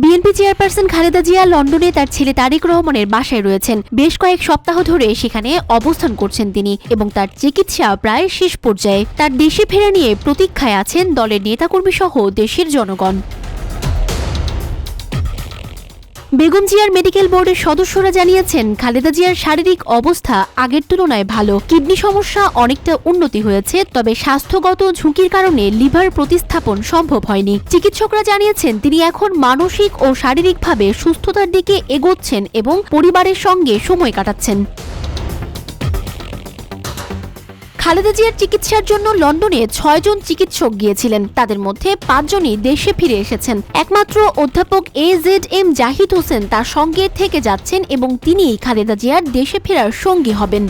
BNP chairperson Khaleda Zia লন্ডনে তার ছেলে তারেক রহমানের বাসায় রয়েছেন। বেশ কয়েক সপ্তাহ ধরে সেখানে অবস্থান করছেন তিনি এবং তার চিকিৎসা প্রায় শেষ পর্যায়ে। তার দেশে ফেরা নিয়ে প্রতীক্ষায় আছেন দলের নেতাকর্মী সহ দেশের জনগণ। বেগম জিয়ার মেডিকেল বোর্ডের সদস্যরা জানিয়েছেন, খালেদা জিয়ার শারীরিক অবস্থা আগের তুলনায় ভালো। কিডনি সমস্যা অনেকটা উন্নতি হয়েছে, তবে স্বাস্থ্যগত ঝুঁকির কারণে লিভার প্রতিস্থাপন সম্ভব হয়নি। চিকিৎসকরা জানিয়েছেন তিনি এখন মানসিক ও শারীরিকভাবে সুস্থতার দিকে এগোচ্ছেন এবং পরিবারের সঙ্গে সময় কাটাচ্ছেন। খালেদা জিয়ার চিকিৎসার জন্য লন্ডনে 6 জন চিকিৎসক গিয়েছিলেন। তাদের মধ্যে 5 জনই দেশে ফিরে এসেছেন। একমাত্র অধ্যাপক AZM জাহিদ হোসেন তার সঙ্গে থেকে যাচ্ছেন এবং তিনিই খালেদা জিয়ার দেশে ফেরার সঙ্গী হবেন।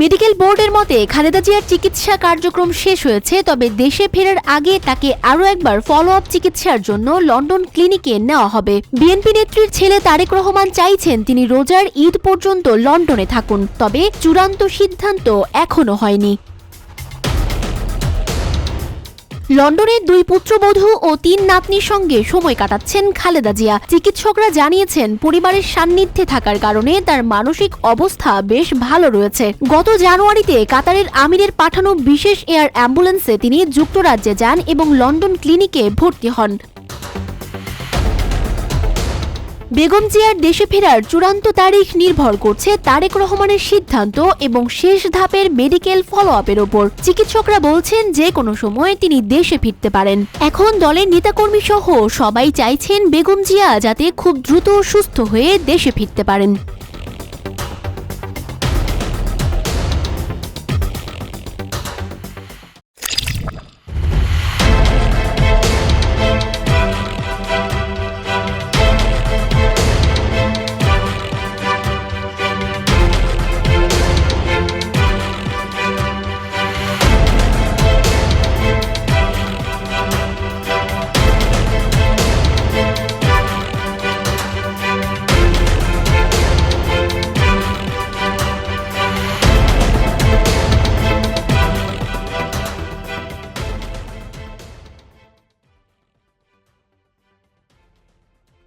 মেডিকেল বোর্ডের মতে খালেদা জিয়ার চিকিৎসা কার্যক্রম শেষ হয়েছে, তবে দেশে ফেরার আগে তাকে আরও একবার ফলো আপ চিকিৎসার জন্য লন্ডন ক্লিনিকে নেওয়া হবে। বিএনপি নেত্রীর ছেলে তারেক রহমান চাইছেন তিনি রোজার ঈদ পর্যন্ত লন্ডনে থাকুন, তবে চূড়ান্ত সিদ্ধান্ত এখনো হয়নি। লন্ডনে 2 পুত্রবধূ ও 3 নাতনির সঙ্গে সময় কাটাচ্ছেন খালেদা জিয়া। চিকিৎসকরা জানিয়েছেন পরিবারের সান্নিধ্যে থাকার কারণে তার মানসিক অবস্থা বেশ ভালো রয়েছে। গত জানুয়ারিতে কাতারের আমিরের পাঠানো বিশেষ এয়ার অ্যাম্বুলেন্সে তিনি যুক্তরাজ্যে যান এবং লন্ডন ক্লিনিকে ভর্তি হন। বেগম জিয়ার দেশে ফেরার চূড়ান্ত তারিখ নির্ভর করছে তারেক রহমানের সিদ্ধান্ত এবং শেষ ধাপের মেডিকেল ফলো আপের ওপর। চিকিৎসকরা বলছেন যে কোনো সময় তিনি দেশে ফিরতে পারেন। এখন দলের নেতাকর্মী সহ সবাই চাইছেন বেগম জিয়া যাতে খুব দ্রুত সুস্থ হয়ে দেশে ফিরতে পারেন।